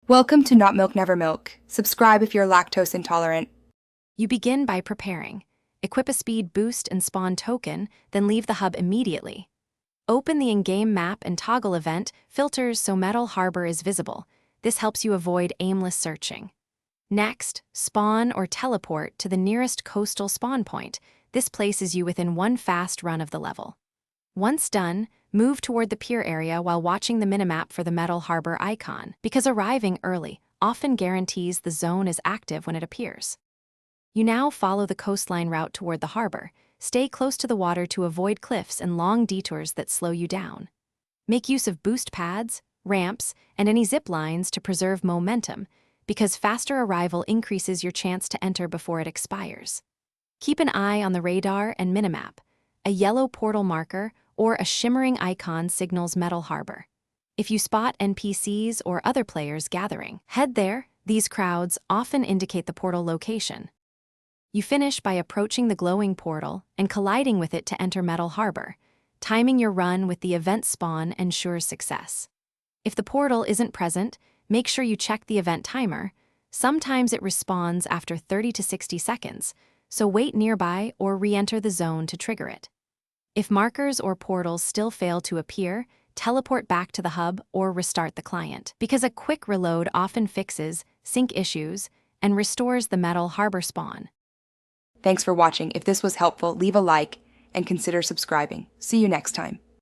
Welcome to Not Milk Never Milk. Subscribe if you're lactose intolerant. You begin by preparing. Equip a speed boost and spawn token, then leave the hub immediately. Open the in-game map and toggle event filters so Metal Harbor is visible. This helps you avoid aimless searching. Next, spawn or teleport to the nearest coastal spawn point. This places you within one fast run of the level. Once done, move toward the pier area while watching the minimap for the Metal Harbor icon, because arriving early often guarantees the zone is active when it appears. You now follow the coastline route toward the harbor. Stay close to the water to avoid cliffs and long detours that slow you down. Make use of boost pads, ramps, and any zip lines to preserve momentum, because faster arrival increases your chance to enter before it expires. Keep an eye on the radar and minimap. A yellow portal marker or a shimmering icon signals Metal Harbor. If you spot NPCs or other players gathering, head there. These crowds often indicate the portal location. You finish by approaching the glowing portal and colliding with it to enter Metal Harbor. Timing your run with the event spawn ensures success. If the portal isn't present, make sure you check the event timer. Sometimes it respawns after 30 to 60 seconds, so wait nearby or re-enter the zone to trigger it. If markers or portals still fail to appear, teleport back to the hub or restart the client, because a quick reload often fixes sync issues and restores the Metal Harbor spawn. Thanks for watching. If this was helpful, leave a like and consider subscribing. See you next time.